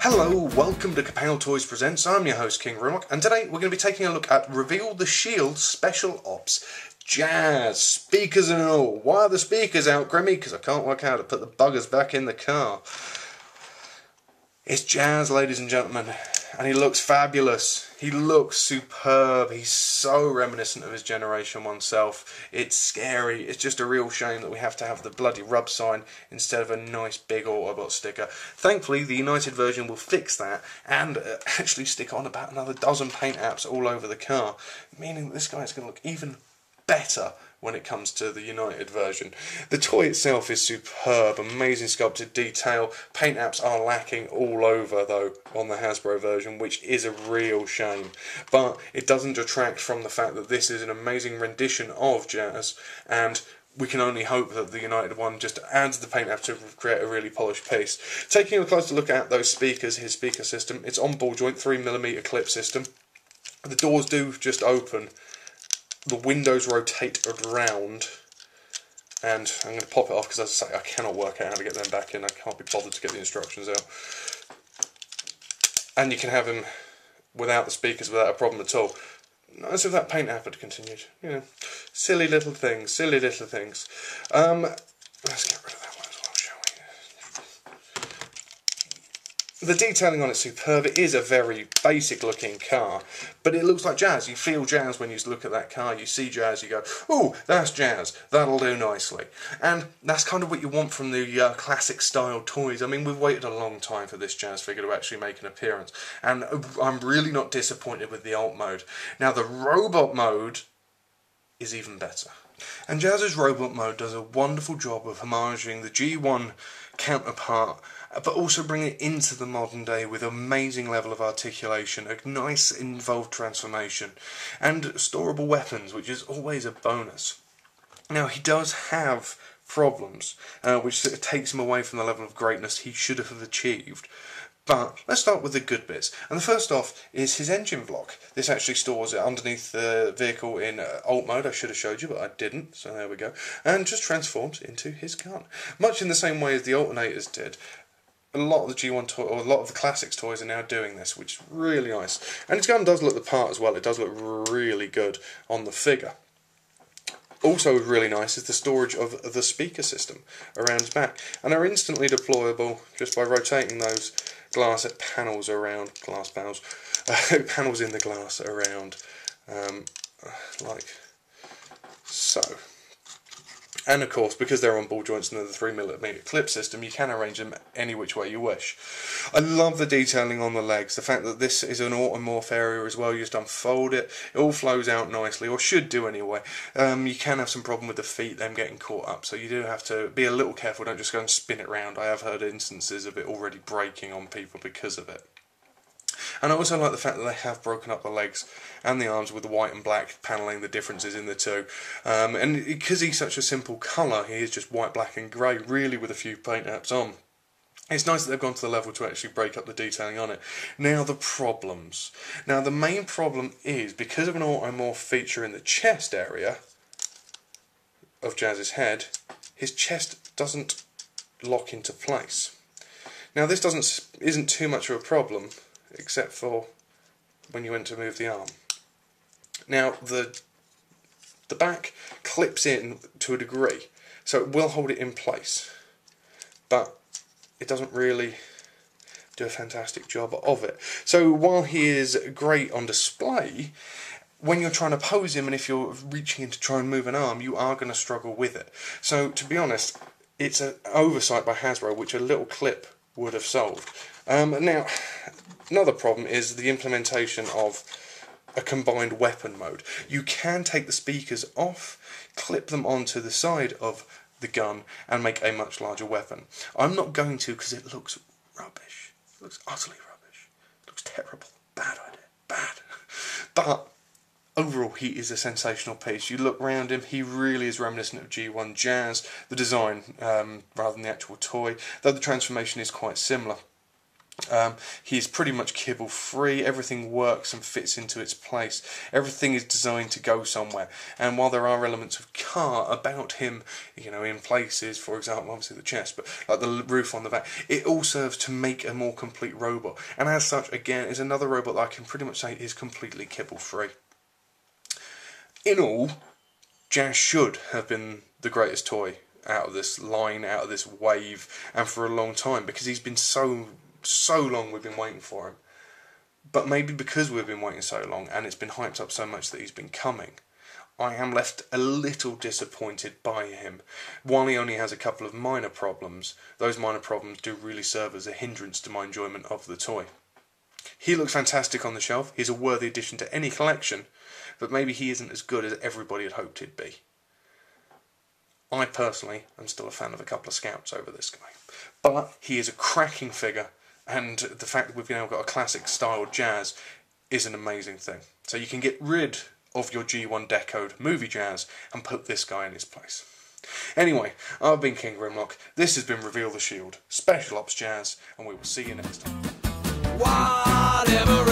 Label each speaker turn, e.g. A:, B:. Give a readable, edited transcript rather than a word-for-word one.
A: Hello, welcome to Kapow Toys Presents. I'm your host King Roanoke, and today we're going to be taking a look at Reveal the Shield Special Ops Jazz, speakers and all. Why are the speakers out, Grimmy? Because I can't work out how to put the buggers back in the car. It's Jazz, ladies and gentlemen, and he looks fabulous. He looks superb. He's so reminiscent of his Generation 1 self. It's scary. It's just a real shame that we have to have the bloody rub sign instead of a nice big Autobot sticker. Thankfully, the United version will fix that and actually stick on about another dozen paint apps all over the car, meaning that this guy is going to look even better when it comes to the United version. The toy itself is superb, amazing sculpted detail. Paint apps are lacking all over though on the Hasbro version, which is a real shame. But it doesn't detract from the fact that this is an amazing rendition of Jazz, and we can only hope that the United one just adds the paint app to create a really polished piece. Taking a closer look at those speakers, his speaker system, it's on ball joint 3mm clip system. The doors do just open. The windows rotate around, and I'm going to pop it off because, as I say, I cannot work out how to get them back in. I can't be bothered to get the instructions out. And you can have them without the speakers without a problem at all. As if that paint app had continued. You know, silly little things, silly little things. Let's get rid of that one as well, shall we? The detailing on it's superb. It is a very basic looking car, but it looks like Jazz. You feel Jazz when you look at that car. You see Jazz, you go, "Ooh, that's Jazz. That'll do nicely." And that's kind of what you want from the classic style toys. I mean, we've waited a long time for this Jazz figure to actually make an appearance, and I'm really not disappointed with the alt mode. Now, the robot mode is even better. And Jazz's robot mode does a wonderful job of homaging the G1 counterpart, but also bring it into the modern day with amazing level of articulation, a nice involved transformation, and storable weapons, which is always a bonus. Now, he does have problems, which sort of takes him away from the level of greatness he should have achieved. But let's start with the good bits. And the first off is his engine block. This actually stores it underneath the vehicle in alt mode. I should have showed you, but I didn't, so there we go. And just transforms into his gun. Much in the same way as the alternators did. A lot of the G1 toy, or a lot of the classics toys are now doing this, which is really nice. And his gun does look the part as well. It does look really good on the figure. Also really nice is the storage of the speaker system around his back, and they're instantly deployable just by rotating those glass panels around, panels in the glass around, like so. And of course, because they're on ball joints and they're the 3mm clip system, you can arrange them any which way you wish. I love the detailing on the legs, the fact that this is an automorph area as well. You just unfold it, it all flows out nicely, or should do anyway. You can have some problem with the feet, them getting caught up, so you do have to be a little careful, don't just go and spin it round. I have heard instances of it already breaking on people because of it. And I also like the fact that they have broken up the legs and the arms with the white and black panelling, the differences in the two. And because he's such a simple colour, he is just white, black and grey, really, with a few paint apps on. It's nice that they've gone to the level to actually break up the detailing on it. Now, the problems. Now, the main problem is, because of an automorph feature in the chest area of Jazz's head, his chest doesn't lock into place. Now, this isn't too much of a problem, except for when you went to move the arm. Now, the back clips in to a degree, so it will hold it in place, but it doesn't really do a fantastic job of it. So while he is great on display, when you're trying to pose him and if you're reaching in to try and move an arm, you are going to struggle with it. So, to be honest, it's an oversight by Hasbro, which a little clip would have solved. Now, another problem is the implementation of a combined weapon mode. You can take the speakers off, clip them onto the side of the gun, and make a much larger weapon. I'm not going to because it looks rubbish. It looks utterly rubbish. It looks terrible. Bad idea. Bad. But overall, he is a sensational piece. You look round him, he really is reminiscent of G1 Jazz, the design rather than the actual toy, though the transformation is quite similar. He's pretty much kibble free, everything works and fits into its place, everything is designed to go somewhere, and while there are elements of car about him, you know, in places, for example obviously the chest, but like the roof on the back, it all serves to make a more complete robot, and as such again is another robot that I can pretty much say is completely kibble free. In all, Jazz should have been the greatest toy out of this line, out of this wave, and for a long time, because he's been so long we've been waiting for him. But maybe because we've been waiting so long and it's been hyped up so much that he's been coming, I am left a little disappointed by him. While he only has a couple of minor problems, those minor problems do really serve as a hindrance to my enjoyment of the toy. He looks fantastic on the shelf, he's a worthy addition to any collection, but maybe he isn't as good as everybody had hoped he'd be. I personally am still a fan of a couple of scouts over this guy, but he is a cracking figure, and the fact that we've now got a classic style Jazz is an amazing thing. So you can get rid of your G1 Decode movie Jazz and put this guy in his place. Anyway, I've been King Grimlock, this has been Reveal the Shield, Special Ops Jazz, and we will see you next time. Whatever